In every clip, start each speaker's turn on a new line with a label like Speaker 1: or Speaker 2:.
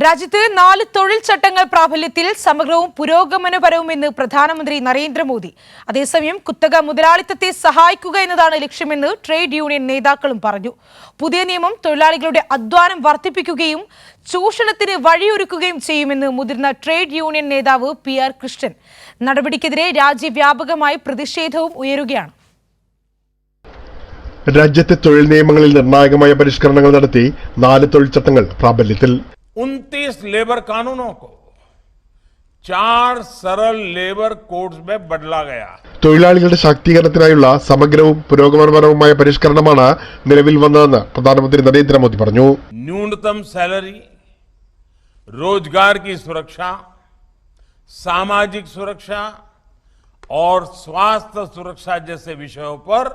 Speaker 1: രാജ്യത്ത് 4 തൊഴിൽ ചട്ടങ്ങൾ പ്രാബല്യത്തിൽ സമഗ്രവും പുരോഗമനപരവുമെന്ന് പ്രധാനമന്ത്രി നരേന്ദ്രമോദി. അതേസമയം കുത്തക മുതലാളിത്തത്തെ സഹായിക്കുക എന്നതാണ് ലക്ഷ്യമെന്ന് ട്രേഡ് യൂണിയൻ നേതാക്കളും പറഞ്ഞു. പുതിയ നിയമം തൊഴിലാളികളുടെ അധ്വാനം വർദ്ധിപ്പിക്കുകയും ചൂഷണത്തിന് വഴിയൊരുക്കുകയും ചെയ്യുമെന്ന് മുതിർന്ന ട്രേഡ് യൂണിയൻ നേതാവ് PR കൃഷ്ണൻ. നടപടിക്കെതിരെ രാജ്യവ്യാപകമായി പ്രതിഷേധവും ഉയരുകയാണ്.
Speaker 2: രാജ്യത്തെ തൊഴിൽ നിയമങ്ങളിൽ നിർണായകമായ പരിഷ്കരണങ്ങൾ നടത്തി 4 തൊഴിൽ ചട്ടങ്ങൾ പ്രാബല്യത്തിൽ.
Speaker 3: 29 लेबर कानूनों को 4 सरल लेबर कोड्स में बदला गया.
Speaker 2: തൊഴിലാളികളുടെ ശാക്തീകരണത്തിനായുള്ള സമഗ്രവും പുരോഗമനപരവുമായ പരിഷ്കരണമാണ് നിലവിൽ വന്നതെന്ന് പ്രധാനമന്ത്രി നരേന്ദ്രമോദി പറഞ്ഞു.
Speaker 3: न्यूनतम सैलरी, रोजगार की सुरक्षा, सामाजिक सुरक्षा और स्वास्थ्य सुरक्षा जैसे विषयों पर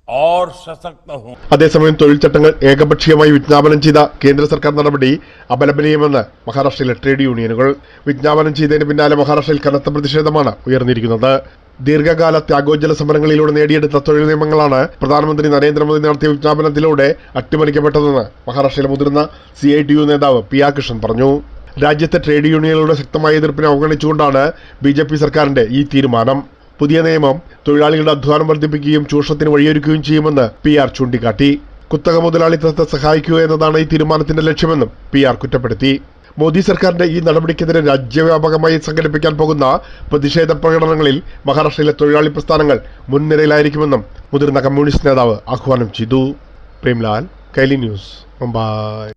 Speaker 3: और सशक्त हो.
Speaker 2: അതേസമയം തൊഴിൽ ചട്ടങ്ങൾ ഏകപക്ഷീയമായി വിജ്ഞാപനം ചെയ്ത കേന്ദ്ര സർക്കാർ നടപടി അപലപനീയമെന്ന് മഹാരാഷ്ട്രയിലെ ട്രേഡ് യൂണിയനുകൾ. വിജ്ഞാപനം ചെയ്തതിന് പിന്നാലെ മഹാരാഷ്ട്രയിൽ കനത്ത പ്രതിഷേധമാണ് ഉയർന്നിരിക്കുന്നത്. ദീർഘകാല ത്യാഗോജ്ജല സമരങ്ങളിലൂടെ നേടിയെടുത്ത തൊഴിൽ നിയമങ്ങളാണ് പ്രധാനമന്ത്രി നരേന്ദ്രമോദി നടത്തിയ വിജ്ഞാപനത്തിലൂടെ അട്ടിമറിക്കപ്പെട്ടതെന്ന് മഹാരാഷ്ട്രയിലെ മുതിർന്ന CITU നേതാവ് PR കൃഷ്ണൻ പറഞ്ഞു. രാജ്യത്തെ ട്രേഡ് യൂണിയനുകളുടെ ശക്തമായ എതിർപ്പിനെ അവഗണിച്ചുകൊണ്ടാണ് BJP സർക്കാരിന്റെ ഈ തീരുമാനം. പുതിയ നിയമം തൊഴിലാളികളുടെ അധ്വാനം വർദ്ധിപ്പിക്കുകയും ചൂഷണത്തിന് വഴിയൊരുക്കുകയും ചെയ്യുമെന്ന് PR ചൂണ്ടിക്കാട്ടി. കുത്തക മുതലാളിത്തത്തെ സഹായിക്കുക എന്നതാണ് ഈ തീരുമാനത്തിന്റെ ലക്ഷ്യമെന്നും PR കുറ്റപ്പെടുത്തി. മോദി സർക്കാരിന്റെ ഈ നടപടിക്കെതിരെ രാജ്യവ്യാപകമായി സംഘടിപ്പിക്കാൻ പോകുന്ന പ്രതിഷേധ പ്രകടനങ്ങളിൽ മഹാരാഷ്ട്രയിലെ തൊഴിലാളി പ്രസ്ഥാനങ്ങൾ മുൻനിരയിലായിരിക്കുമെന്നും മുതിർന്ന കമ്മ്യൂണിസ്റ്റ് നേതാവ് ആഹ്വാനം ചെയ്തു. പ്രേംലാൽ, കൈലി ന്യൂസ്, മുംബൈ.